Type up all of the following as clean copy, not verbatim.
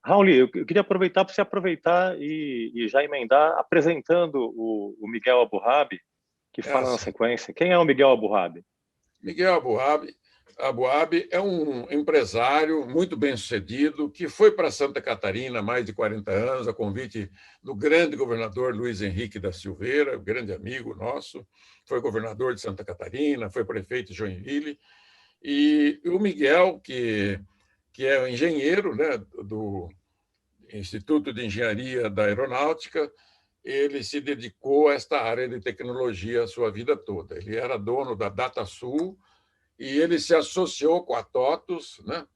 Raul, eu queria aproveitar para você aproveitar e já emendar apresentando o Miguel Abuhabi, que fala na sequência. Quem é o Miguel Abuhabi? Miguel Abuhabi é um empresário muito bem-sucedido que foi para Santa Catarina há mais de 40 anos, a convite do grande governador Luiz Henrique da Silveira, grande amigo nosso, foi governador de Santa Catarina, foi prefeito de Joinville, e o Miguel, que é engenheiro, né, do Instituto de Engenharia da Aeronáutica, ele se dedicou a esta área de tecnologia a sua vida toda. Ele era dono da DataSul e ele se associou com a TOTUS, né?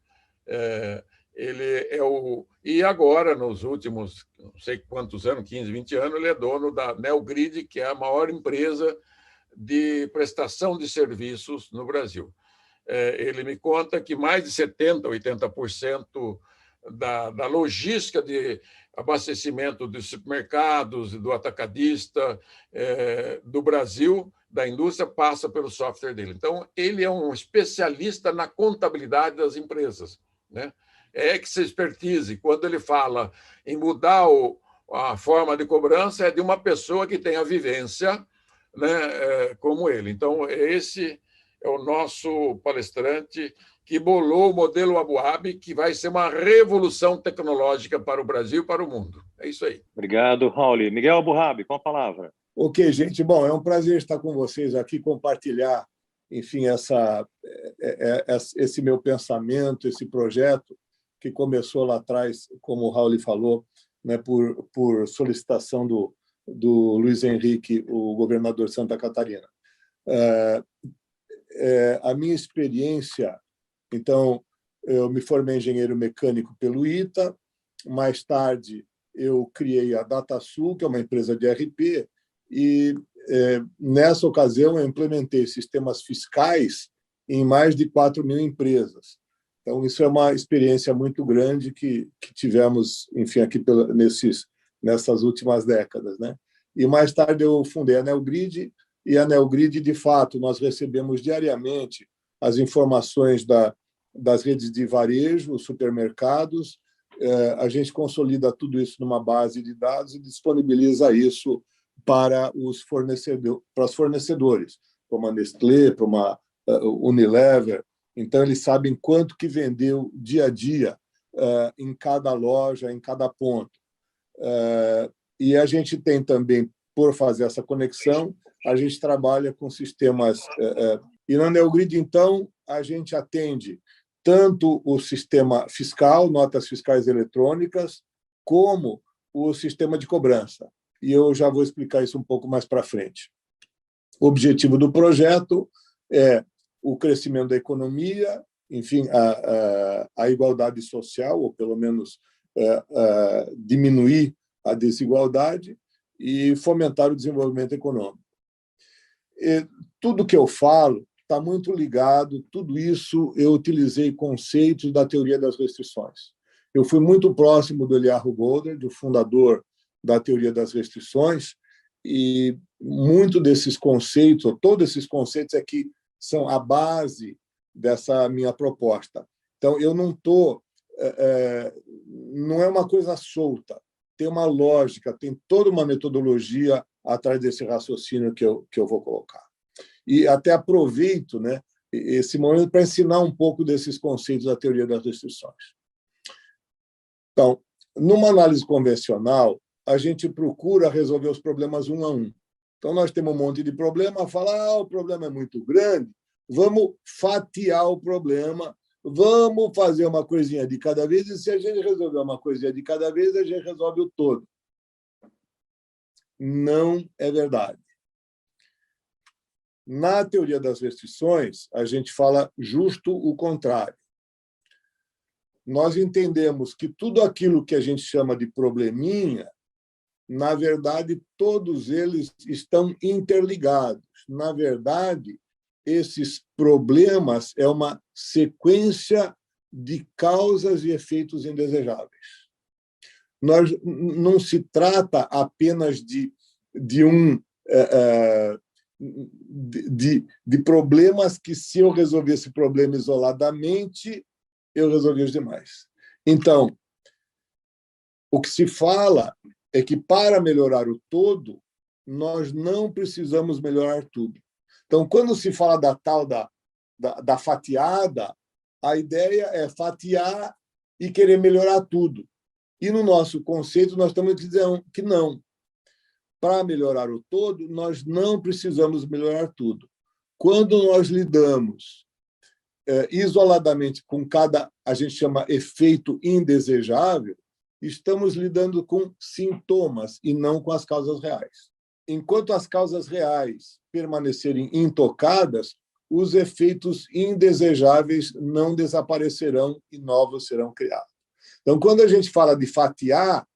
E agora, nos últimos, não sei quantos anos, 15, 20 anos, ele é dono da Neogrid, que é a maior empresa de prestação de serviços no Brasil. Ele me conta que mais de 70%, 80% da logística de abastecimento dos supermercados, do atacadista, do Brasil, da indústria, passa pelo software dele. Então, ele é um especialista na contabilidade das empresas, né? É expertise. Quando ele fala em mudar a forma de cobrança, é de uma pessoa que tem a vivência, né, como ele. Então, esse é o nosso palestrante que bolou o modelo Abuhabi, que vai ser uma revolução tecnológica para o Brasil e para o mundo. É isso aí. Obrigado, Raul. Miguel Abuhabi, com a palavra. Ok, gente. Bom, é um prazer estar com vocês aqui, compartilhar, enfim, esse meu pensamento, esse projeto que começou lá atrás, como o Raul falou, né, por solicitação do Luiz Henrique, o governador de Santa Catarina. A minha experiência, então, eu me formei engenheiro mecânico pelo ITA, mais tarde eu criei a DataSul, que é uma empresa de RP, e nessa ocasião eu implementei sistemas fiscais em mais de 4.000 empresas. Então, isso é uma experiência muito grande que tivemos, enfim, aqui nessas últimas décadas, né? E mais tarde eu fundei a Neogrid, e a Neogrid, de fato, nós recebemos diariamente as informações das redes de varejo, os supermercados, a gente consolida tudo isso numa base de dados e disponibiliza isso para os fornecedores, como a Nestlé, para uma Unilever. Então, eles sabem quanto que vendeu dia a dia em cada loja, em cada ponto. E a gente tem também, por fazer essa conexão, a gente trabalha com sistemas. E na Neogrid, então, a gente atende tanto o sistema fiscal, notas fiscais eletrônicas, como o sistema de cobrança. E eu já vou explicar isso um pouco mais para frente. O objetivo do projeto é o crescimento da economia, enfim, a igualdade social, ou pelo menos diminuir a desigualdade e fomentar o desenvolvimento econômico. E tudo que eu falo está muito ligado, tudo isso eu utilizei conceitos da teoria das restrições. Eu fui muito próximo do Eliyahu Golder, do fundador da teoria das restrições, e muito desses conceitos, ou todos esses conceitos aqui, são a base dessa minha proposta. Então, eu não estou... não é uma coisa solta, tem uma lógica, tem toda uma metodologia atrás desse raciocínio que eu vou colocar. E até aproveito, né, esse momento para ensinar um pouco desses conceitos da teoria das restrições. Então, numa análise convencional, a gente procura resolver os problemas um a um. Então, nós temos um monte de problema, fala, o problema é muito grande, vamos fatiar o problema, vamos fazer uma coisinha de cada vez, e se a gente resolver uma coisinha de cada vez, a gente resolve o todo. Não é verdade. Na teoria das restrições, a gente fala justo o contrário. Nós entendemos que tudo aquilo que a gente chama de probleminha, na verdade, todos eles estão interligados. Na verdade, esses problemas é uma sequência de causas e efeitos indesejáveis. Não se trata apenas de problemas que, se eu resolver esse problema isoladamente, eu resolvi os demais. Então, O que se fala é que, para melhorar o todo, nós não precisamos melhorar tudo. Então, quando se fala da tal da fatiada, a ideia é fatiar e querer melhorar tudo. E, no nosso conceito, nós estamos dizendo que não. Para melhorar o todo, nós não precisamos melhorar tudo. Quando nós lidamos isoladamente com cada, a gente chama efeito indesejável, estamos lidando com sintomas e não com as causas reais. Enquanto as causas reais permanecerem intocadas, os efeitos indesejáveis não desaparecerão e novos serão criados. Então, quando a gente fala de fatiar,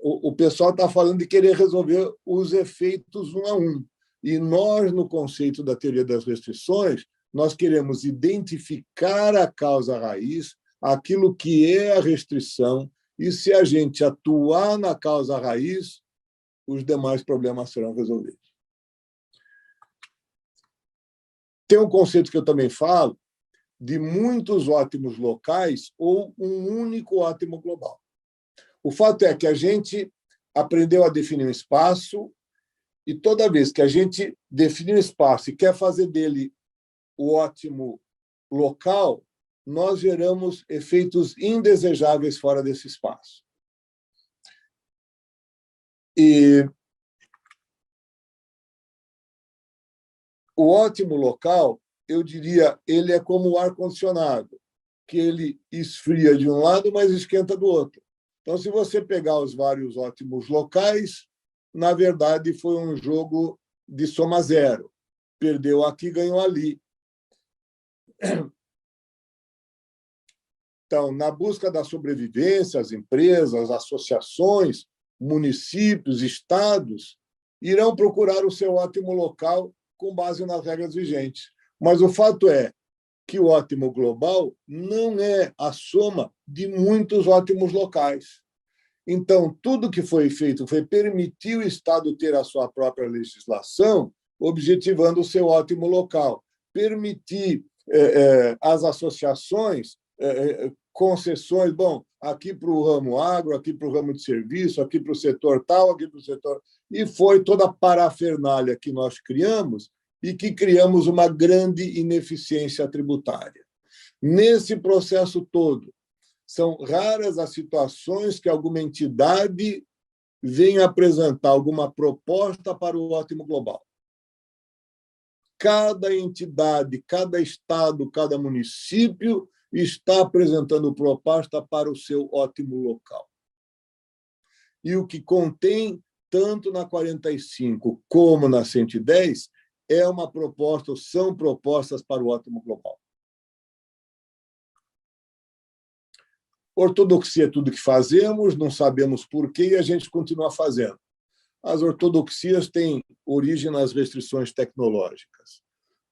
o pessoal está falando de querer resolver os efeitos um a um. E nós, no conceito da teoria das restrições, nós queremos identificar a causa raiz, aquilo que é a restrição, e se a gente atuar na causa raiz, os demais problemas serão resolvidos. Tem um conceito que eu também falo de muitos ótimos locais ou um único ótimo global. O fato é que a gente aprendeu a definir um espaço e toda vez que a gente define um espaço e quer fazer dele o ótimo local, nós geramos efeitos indesejáveis fora desse espaço. E o ótimo local, eu diria, ele é como o ar-condicionado, que ele esfria de um lado, mas esquenta do outro. Então, se você pegar os vários ótimos locais, na verdade, foi um jogo de soma zero. Perdeu aqui, ganhou ali. Então, na busca da sobrevivência, as empresas, associações, municípios, estados irão procurar o seu ótimo local com base nas regras vigentes. Mas o fato é que o ótimo global não é a soma de muitos ótimos locais. Então, tudo que foi feito foi permitir o Estado ter a sua própria legislação, objetivando o seu ótimo local. Permitir as associações concessões, bom, aqui para o ramo agro, aqui para o ramo de serviço, aqui para o setor tal, aqui para o setor... E foi toda a parafernália que nós criamos e que criamos uma grande ineficiência tributária. Nesse processo todo, são raras as situações que alguma entidade vem apresentar alguma proposta para o ótimo global. Cada entidade, cada estado, cada município está apresentando proposta para o seu ótimo local. E o que contém, tanto na 45 como na 110, é uma proposta, ou são propostas para o ótimo global. Ortodoxia é tudo que fazemos, não sabemos por quê e a gente continua fazendo. As ortodoxias têm origem nas restrições tecnológicas.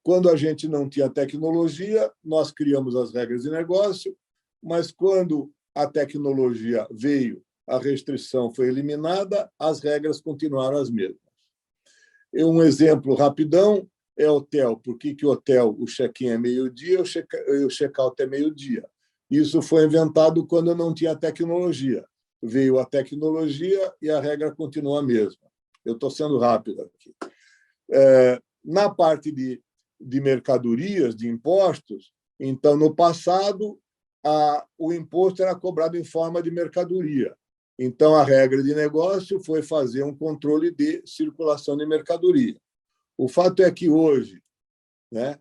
Quando a gente não tinha tecnologia, nós criamos as regras de negócio, mas quando a tecnologia veio, a restrição foi eliminada, as regras continuaram as mesmas. Um exemplo rapidão é hotel. Por que o hotel, o check-in é meio-dia e o check-out é meio-dia? Isso foi inventado quando não tinha tecnologia. Veio a tecnologia e a regra continua a mesma. Eu estou sendo rápido aqui. Na parte de mercadorias, de impostos, então, no passado, o imposto era cobrado em forma de mercadoria. Então, a regra de negócio foi fazer um controle de circulação de mercadoria. O fato é que hoje, né,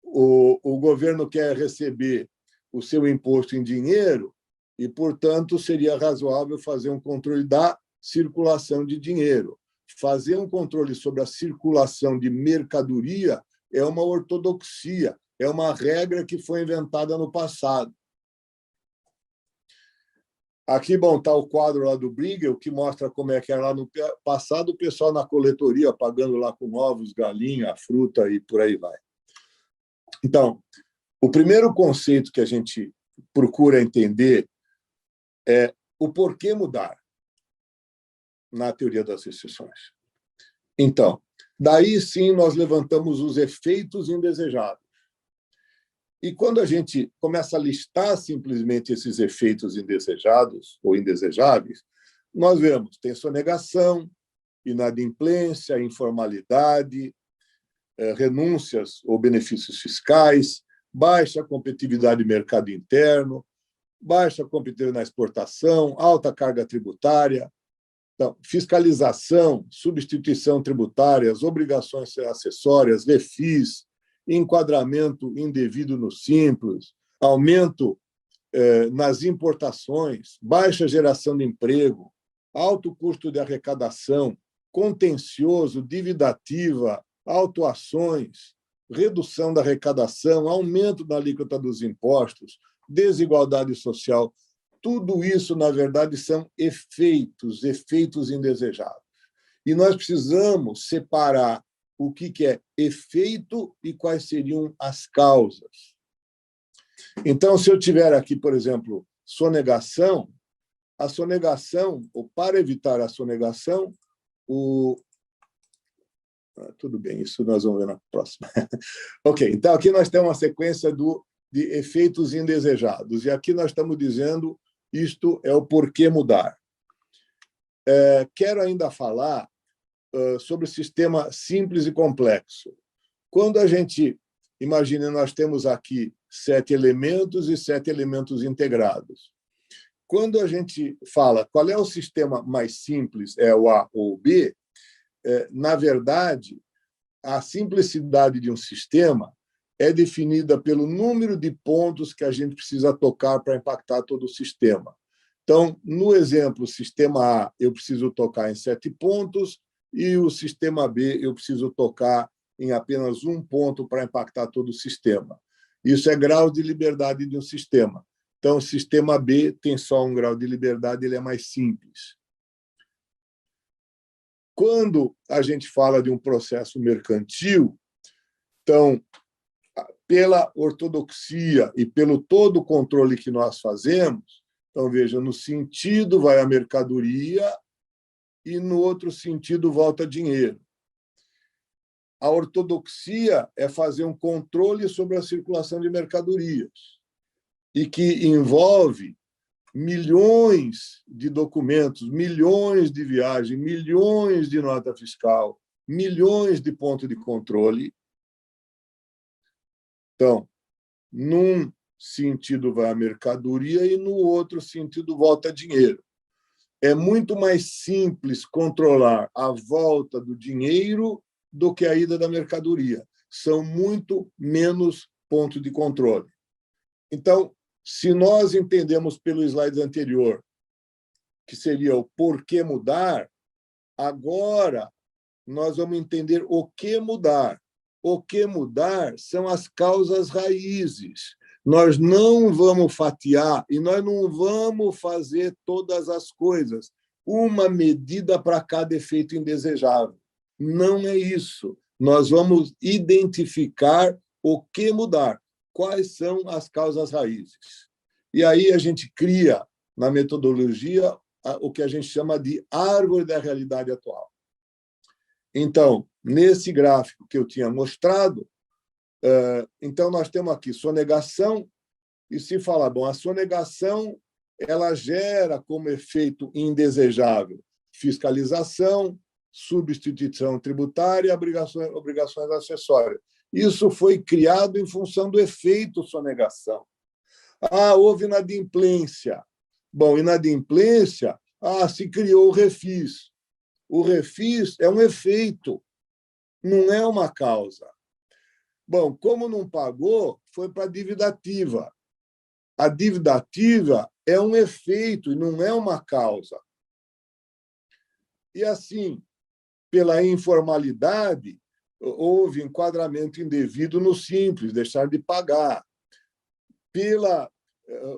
o governo quer receber o seu imposto em dinheiro e, portanto, seria razoável fazer um controle da circulação de dinheiro. Fazer um controle sobre a circulação de mercadoria é uma ortodoxia, é uma regra que foi inventada no passado. Aqui, bom, está o quadro lá do Bruegel, que mostra como é que era lá no passado, o pessoal na coletoria pagando lá com ovos, galinha, fruta e por aí vai. Então, o primeiro conceito que a gente procura entender é o porquê mudar na teoria das restrições. Então, daí sim nós levantamos os efeitos indesejados. E quando a gente começa a listar simplesmente esses efeitos indesejados ou indesejáveis, nós vemos tem sonegação, inadimplência, informalidade, renúncias ou benefícios fiscais, baixa competitividade do mercado interno, baixa competitividade na exportação, alta carga tributária, então, fiscalização, substituição tributária, as obrigações acessórias, refis, enquadramento indevido no Simples, aumento nas importações, baixa geração de emprego, alto custo de arrecadação, contencioso, dívida ativa, autuações, redução da arrecadação, aumento da alíquota dos impostos, desigualdade social. Tudo isso, na verdade, são efeitos indesejados. E nós precisamos separar o que é efeito e quais seriam as causas. Então, se eu tiver aqui, por exemplo, sonegação, a sonegação, ou para evitar a sonegação, tudo bem, isso nós vamos ver na próxima. Ok, então aqui nós temos uma sequência de efeitos indesejados, e aqui nós estamos dizendo isto é o porquê mudar. Quero ainda falar sobre o sistema simples e complexo. Quando a gente imagina, nós temos aqui 7 elementos e 7 elementos integrados. Quando a gente fala qual é o sistema mais simples, é o A ou o B, na verdade, a simplicidade de um sistema é definida pelo número de pontos que a gente precisa tocar para impactar todo o sistema. Então, no exemplo, sistema A, eu preciso tocar em 7 pontos, e o sistema B, eu preciso tocar em apenas 1 ponto para impactar todo o sistema. Isso é grau de liberdade de um sistema. Então, o sistema B tem só 1 grau de liberdade, ele é mais simples. Quando a gente fala de um processo mercantil, então, pela ortodoxia e pelo todo o controle que nós fazemos, então, veja, no sentido vai a mercadoria e no outro sentido volta dinheiro. A ortodoxia é fazer um controle sobre a circulação de mercadorias e que envolve milhões de documentos, milhões de viagens, milhões de nota fiscal, milhões de pontos de controle. Então, num sentido vai a mercadoria e no outro sentido volta dinheiro. É muito mais simples controlar a volta do dinheiro do que a ida da mercadoria. São muito menos pontos de controle. Então, se nós entendemos pelo slide anterior, que seria o porquê mudar, agora nós vamos entender o que mudar. O que mudar são as causas raízes. Nós não vamos fatiar e nós não vamos fazer todas as coisas. Uma medida para cada efeito indesejável. Não é isso. Nós vamos identificar o que mudar. Quais são as causas raízes? E aí a gente cria, na metodologia, o que a gente chama de árvore da realidade atual. Então, nesse gráfico que eu tinha mostrado, então nós temos aqui sonegação, e se falar, bom, a sonegação ela gera como efeito indesejável fiscalização, substituição tributária e obrigações acessórias. Isso foi criado em função do efeito sonegação. Houve inadimplência. Bom, inadimplência, se criou o refis. O refis é um efeito, não é uma causa. Bom, como não pagou, foi para a dívida ativa. A dívida ativa é um efeito e não é uma causa. E, assim, pela informalidade, houve enquadramento indevido no Simples, deixar de pagar.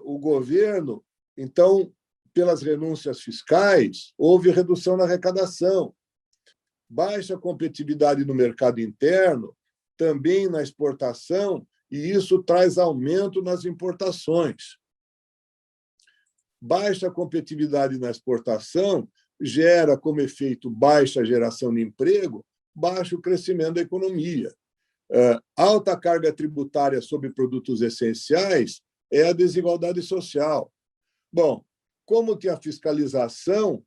O governo, então, pelas renúncias fiscais, houve redução na arrecadação. Baixa competitividade no mercado interno, também na exportação, e isso traz aumento nas importações. Baixa competitividade na exportação gera como efeito baixa geração de emprego, baixo crescimento da economia. Alta carga tributária sobre produtos essenciais é a desigualdade social. Bom, como tem a fiscalização,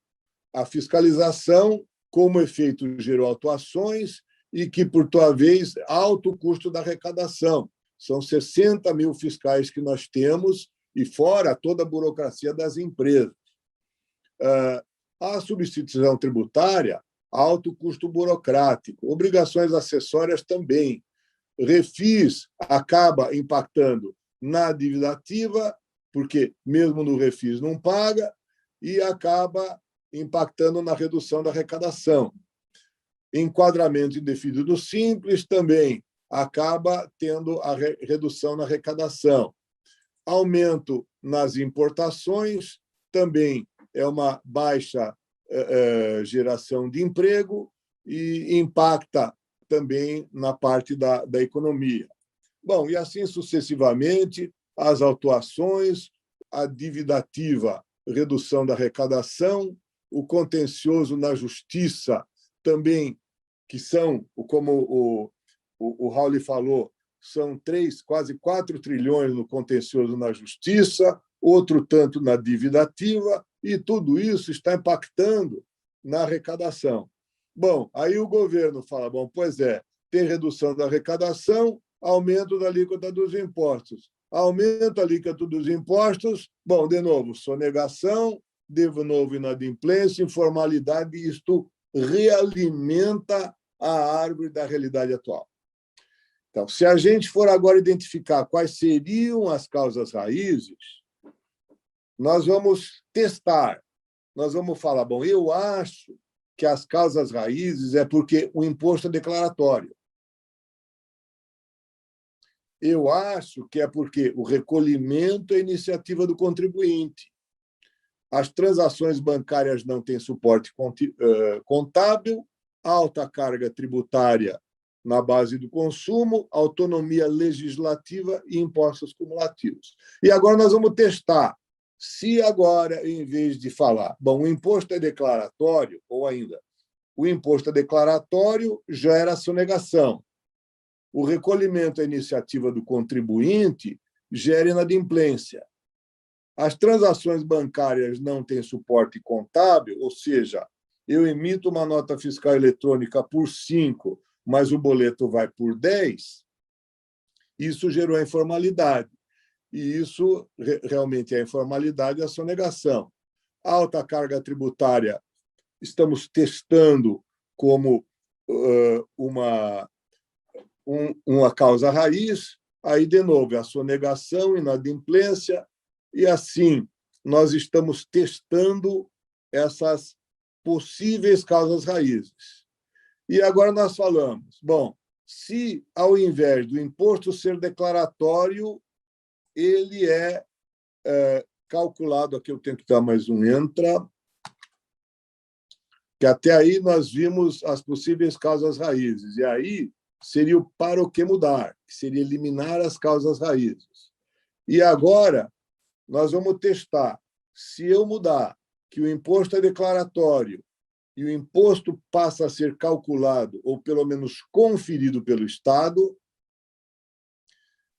como efeito, gerou autuações e que, por sua vez, alto custo da arrecadação. São 60 mil fiscais que nós temos e fora toda a burocracia das empresas. A substituição tributária, alto custo burocrático, obrigações acessórias também. Refis acaba impactando na dívida ativa, porque mesmo no refis não paga, e acaba impactando na redução da arrecadação. Enquadramento indevido do Simples também acaba tendo a redução na arrecadação. Aumento nas importações também é uma baixa geração de emprego e impacta também na parte da economia. Bom, e assim sucessivamente, as autuações, a dívida ativa, redução da arrecadação, o contencioso na justiça também, que são, como o Raul falou, são quase 4 trilhões no contencioso na justiça, outro tanto na dívida ativa, e tudo isso está impactando na arrecadação. Bom, aí o governo fala, bom, pois é, tem redução da arrecadação, aumento da alíquota dos impostos. Aumento a alíquota dos impostos, bom, de novo, sonegação, de novo inadimplência, informalidade, e isto realimenta a árvore da realidade atual. Então, se a gente for agora identificar quais seriam as causas raízes, nós vamos testar, nós vamos falar, bom, eu acho que as causas raízes é porque o imposto é declaratório. Eu acho que é porque o recolhimento é iniciativa do contribuinte. As transações bancárias não têm suporte contábil, alta carga tributária na base do consumo, autonomia legislativa e impostos cumulativos. E agora nós vamos testar. Se agora, em vez de falar, bom, o imposto é declaratório, ou ainda, o imposto é declaratório gera sonegação. O recolhimento é iniciativa do contribuinte, gera inadimplência. As transações bancárias não têm suporte contábil, ou seja, eu emito uma nota fiscal eletrônica por 5, mas o boleto vai por 10, isso gerou a informalidade. E isso realmente é a informalidade e a sonegação. Alta carga tributária, estamos testando como uma causa raiz, aí, de novo, a sonegação, inadimplência, e assim nós estamos testando essas possíveis causas raízes. E agora nós falamos, bom, se ao invés do imposto ser declaratório, ele é calculado, aqui eu tenho que dar mais um entra, que até aí nós vimos as possíveis causas raízes, e aí seria o para o que mudar, que seria eliminar as causas raízes. E agora nós vamos testar, se eu mudar que o imposto é declaratório e o imposto passa a ser calculado, ou pelo menos conferido pelo Estado,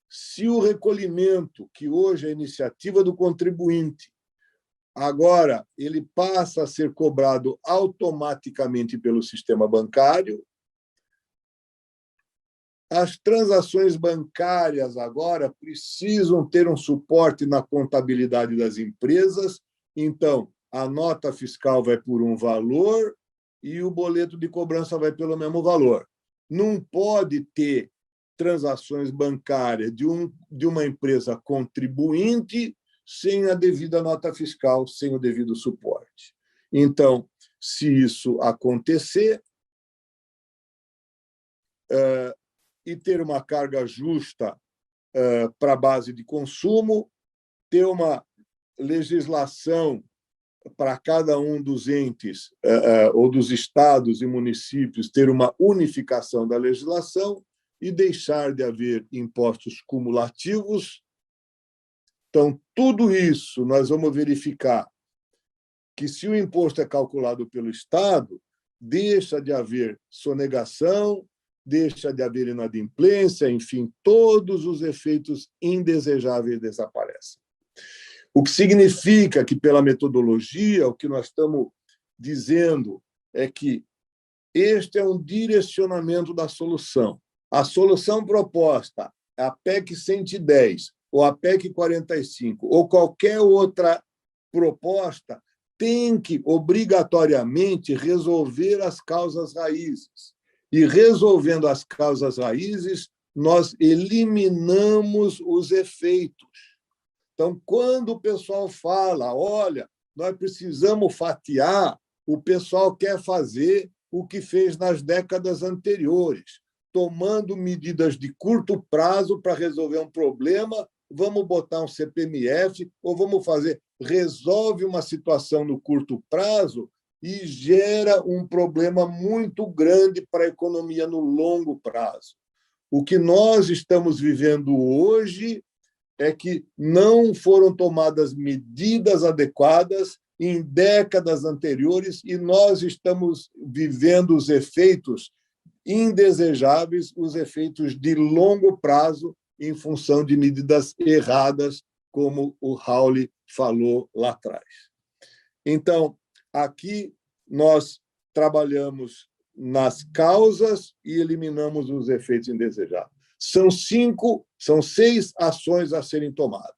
se o recolhimento, que hoje é iniciativa do contribuinte, agora ele passa a ser cobrado automaticamente pelo sistema bancário, as transações bancárias agora precisam ter um suporte na contabilidade das empresas, então a nota fiscal vai por um valor e o boleto de cobrança vai pelo mesmo valor. Não pode ter transações bancárias de uma empresa contribuinte sem a devida nota fiscal, sem o devido suporte. Então, se isso acontecer, e ter uma carga justa para a base de consumo, ter uma legislação para cada um dos entes ou dos estados e municípios, ter uma unificação da legislação e deixar de haver impostos cumulativos. Então, tudo isso nós vamos verificar que, se o imposto é calculado pelo Estado, deixa de haver sonegação, deixa de haver inadimplência, enfim, todos os efeitos indesejáveis desaparecem. O que significa que, pela metodologia, o que nós estamos dizendo é que este é um direcionamento da solução. A solução proposta, a PEC 110, ou a PEC 45, ou qualquer outra proposta, tem que, obrigatoriamente, resolver as causas raízes. E, resolvendo as causas raízes, nós eliminamos os efeitos. Então, quando o pessoal fala, olha, nós precisamos fatiar, o pessoal quer fazer o que fez nas décadas anteriores, tomando medidas de curto prazo para resolver um problema, vamos botar um CPMF, ou vamos fazer, resolve uma situação no curto prazo e gera um problema muito grande para a economia no longo prazo. O que nós estamos vivendo hoje é que não foram tomadas medidas adequadas em décadas anteriores e nós estamos vivendo os efeitos indesejáveis, os efeitos de longo prazo em função de medidas erradas, como o Raul falou lá atrás. Então, aqui nós trabalhamos nas causas e eliminamos os efeitos indesejáveis. São 6 ações a serem tomadas.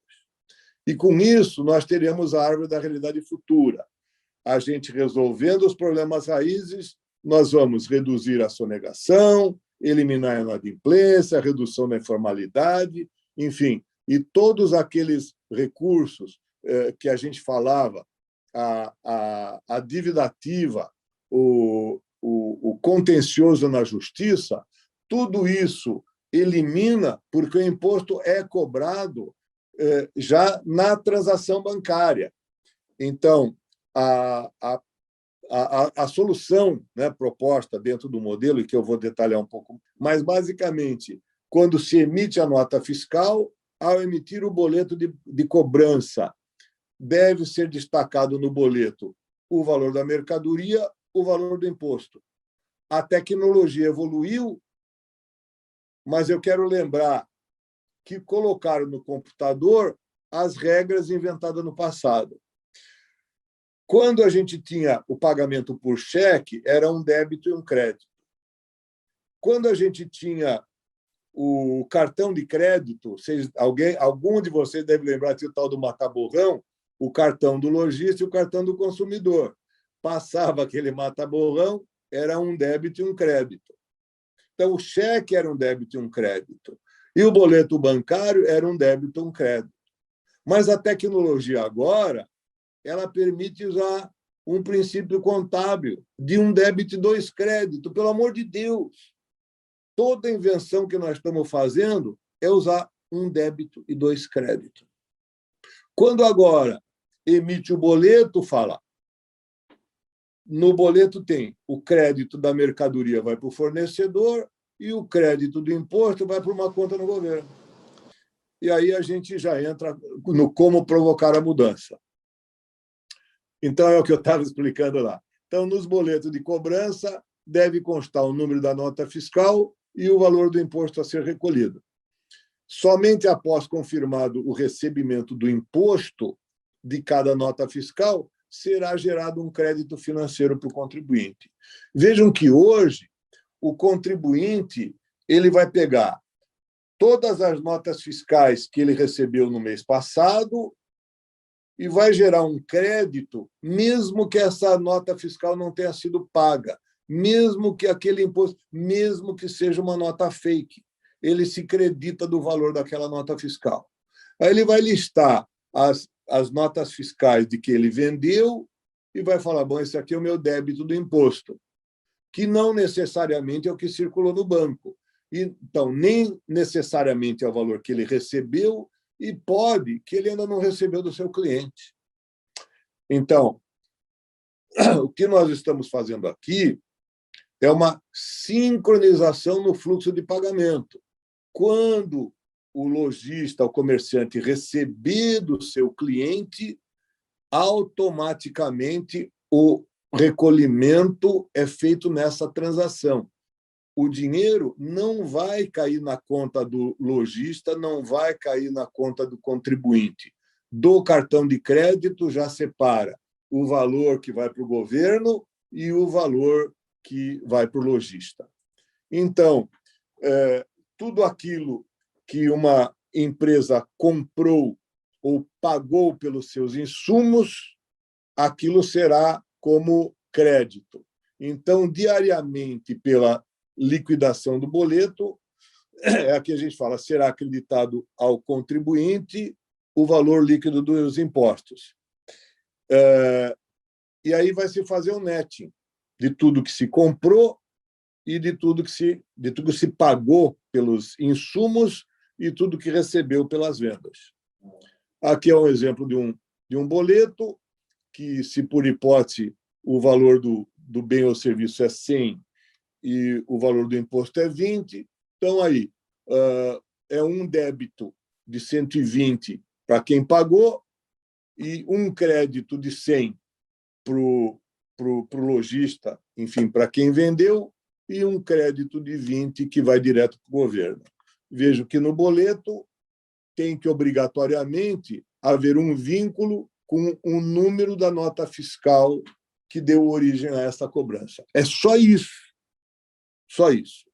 E, com isso, nós teremos a árvore da realidade futura. A gente resolvendo os problemas raízes, nós vamos reduzir a sonegação, eliminar a inadimplência, a redução da informalidade, enfim, e todos aqueles recursos que a gente falava, a dívida ativa, o contencioso na justiça, tudo isso elimina, porque o imposto é cobrado já na transação bancária. Então, a solução, né, proposta dentro do modelo, e que eu vou detalhar um pouco, mas, basicamente, quando se emite a nota fiscal, ao emitir o boleto de cobrança, deve ser destacado no boleto o valor da mercadoria, o valor do imposto. A tecnologia evoluiu, mas eu quero lembrar que colocaram no computador as regras inventadas no passado. Quando a gente tinha o pagamento por cheque, era um débito e um crédito. Quando a gente tinha o cartão de crédito, algum de vocês deve lembrar do tal do mata-borrão, o cartão do lojista e o cartão do consumidor. Passava aquele mata-borrão, era um débito e um crédito. Então, o cheque era um débito e um crédito. E o boleto bancário era um débito e um crédito. Mas a tecnologia agora, ela permite usar um princípio contábil de um débito e 2 créditos. Pelo amor de Deus! Toda invenção que nós estamos fazendo é usar um débito e 2 créditos. Quando agora emite o boleto, fala, no boleto tem o crédito da mercadoria vai para o fornecedor e o crédito do imposto vai para uma conta no governo. E aí a gente já entra no como provocar a mudança. Então, é o que eu estava explicando lá. Então, nos boletos de cobrança, deve constar o número da nota fiscal e o valor do imposto a ser recolhido. Somente após confirmado o recebimento do imposto de cada nota fiscal, será gerado um crédito financeiro para o contribuinte. Vejam que hoje o contribuinte ele vai pegar todas as notas fiscais que ele recebeu no mês passado e vai gerar um crédito, mesmo que essa nota fiscal não tenha sido paga, mesmo que aquele imposto, mesmo que seja uma nota fake, ele se credita do valor daquela nota fiscal. Aí ele vai listar as notas fiscais de que ele vendeu e vai falar, bom, esse aqui é o meu débito do imposto, que não necessariamente é o que circulou no banco. Então, nem necessariamente é o valor que ele recebeu e pode que ele ainda não recebeu do seu cliente. Então, o que nós estamos fazendo aqui é uma sincronização no fluxo de pagamento. Quando o lojista, o comerciante, receber do seu cliente, automaticamente o recolhimento é feito nessa transação. o dinheiro não vai cair na conta do lojista, não vai cair na conta do contribuinte. Do cartão de crédito já separa o valor que vai para o governo e o valor que vai para o lojista. Então, tudo aquilo que uma empresa comprou ou pagou pelos seus insumos, aquilo será como crédito. Então, diariamente, pela liquidação do boleto, é que a gente fala, será acreditado ao contribuinte o valor líquido dos impostos. E aí vai se fazer um netting de tudo que se comprou e de tudo que se pagou pelos insumos e tudo que recebeu pelas vendas. Aqui é um exemplo de um boleto que, se por hipótese o valor do bem ou serviço é 100 e o valor do imposto é 20, então aí é um débito de 120 para quem pagou e um crédito de 100 para o lojista, enfim, para quem vendeu, e um crédito de 20 que vai direto para o governo. Vejo que no boleto tem que obrigatoriamente haver um vínculo com o número da nota fiscal que deu origem a essa cobrança. É só isso. Só isso.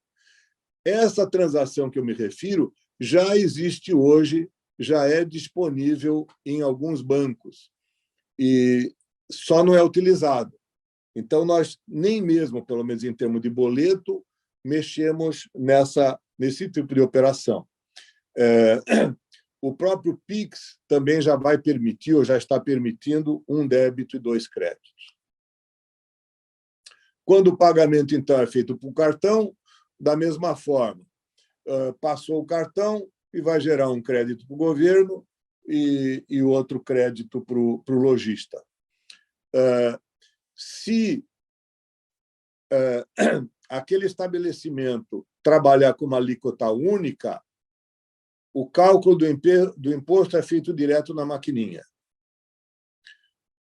Essa transação que eu me refiro já existe hoje, já é disponível em alguns bancos e só não é utilizado. Então, nós nem mesmo, pelo menos em termos de boleto, mexemos nesse tipo de operação. O próprio PIX também já vai permitir, ou já está permitindo, um débito e 2 créditos. Quando o pagamento, então, é feito por cartão, da mesma forma, passou o cartão e vai gerar um crédito para o governo e outro crédito para o lojista. Se aquele estabelecimento trabalhar com uma alíquota única, o cálculo do imposto é feito direto na maquininha.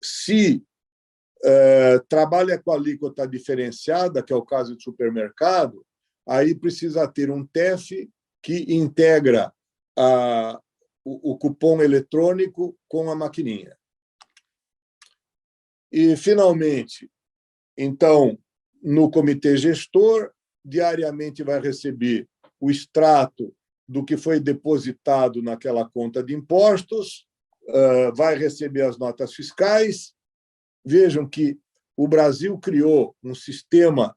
Se trabalha com a alíquota diferenciada, que é o caso de supermercado, aí precisa ter um TEF que integra o cupom eletrônico com a maquininha. E, finalmente, então, no comitê gestor, diariamente vai receber o extrato do que foi depositado naquela conta de impostos, vai receber as notas fiscais. Vejam que o Brasil criou um sistema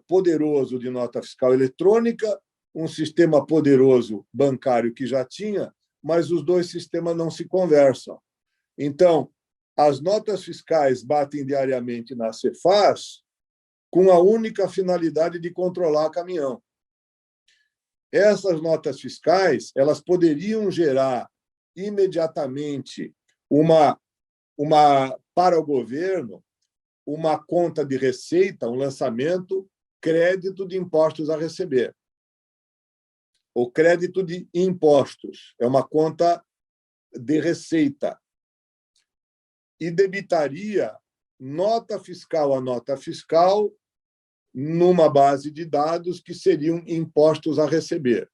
poderoso de nota fiscal eletrônica, um sistema poderoso bancário que já tinha, mas os dois sistemas não se conversam. Então, as notas fiscais batem diariamente na Cefaz com a única finalidade de controlar caminhão. Essas notas fiscais, elas poderiam gerar imediatamente para o governo uma conta de receita, um lançamento, crédito de impostos a receber. O crédito de impostos é uma conta de receita e debitaria nota fiscal a nota fiscal numa base de dados que seriam impostos a receber.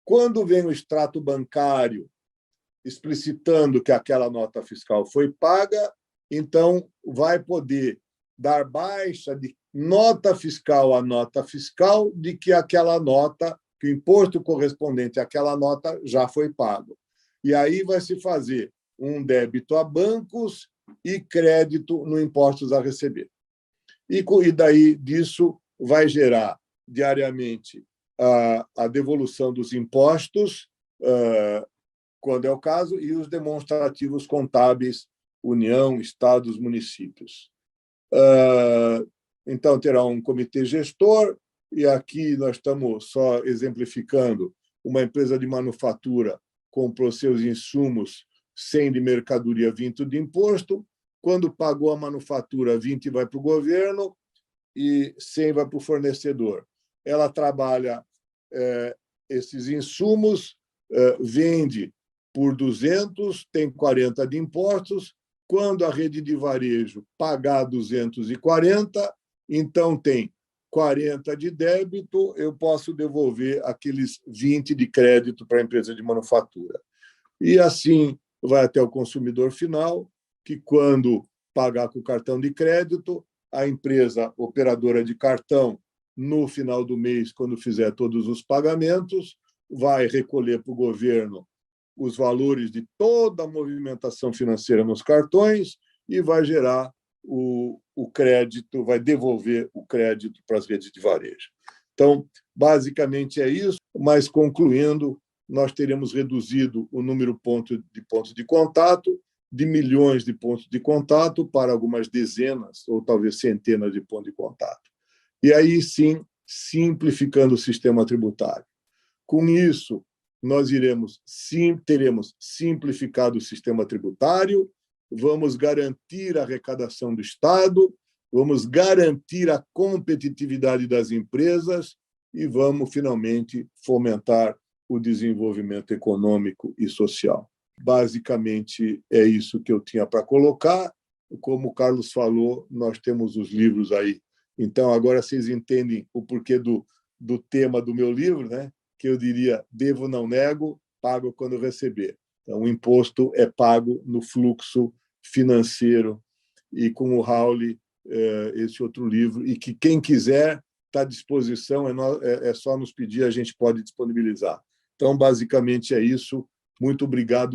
Quando vem o extrato bancário explicitando que aquela nota fiscal foi paga, então vai poder dar baixa de nota fiscal a nota fiscal de que aquela nota, que o imposto correspondente àquela nota já foi pago. E aí vai se fazer um débito a bancos e crédito no impostos a receber. E daí disso vai gerar diariamente a devolução dos impostos, quando é o caso, e os demonstrativos contábeis, União, Estados, municípios. Então, terá um comitê gestor, e aqui nós estamos só exemplificando uma empresa de manufatura comprou seus insumos 100 de mercadoria, 20 de imposto. Quando pagou a manufatura, 20 vai para o governo e 100 vai para o fornecedor. Ela trabalha esses insumos, vende por 200, tem 40 de impostos. Quando a rede de varejo pagar 240, então tem 40 de débito, eu posso devolver aqueles 20 de crédito para a empresa de manufatura. E assim vai até o consumidor final, que quando pagar com o cartão de crédito, a empresa operadora de cartão, no final do mês, quando fizer todos os pagamentos, vai recolher para o governo os valores de toda a movimentação financeira nos cartões e vai gerar o crédito, vai devolver o crédito para as redes de varejo. Então, basicamente é isso, mas concluindo, nós teremos reduzido o número de pontos de contato, de milhões de pontos de contato para algumas dezenas ou talvez centenas de pontos de contato. E aí sim, simplificando o sistema tributário. Com isso, nós teremos simplificado o sistema tributário, vamos garantir a arrecadação do Estado, vamos garantir a competitividade das empresas e vamos, finalmente, fomentar o desenvolvimento econômico e social. Basicamente, é isso que eu tinha para colocar. Como o Carlos falou, nós temos os livros aí. Então, agora vocês entendem o porquê do tema do meu livro, né? Que eu diria, devo, não nego, pago quando receber. Então, o imposto é pago no fluxo financeiro e com o Raul, esse outro livro, e que quem quiser está à disposição, é só nos pedir, a gente pode disponibilizar. Então, basicamente é isso. Muito obrigado.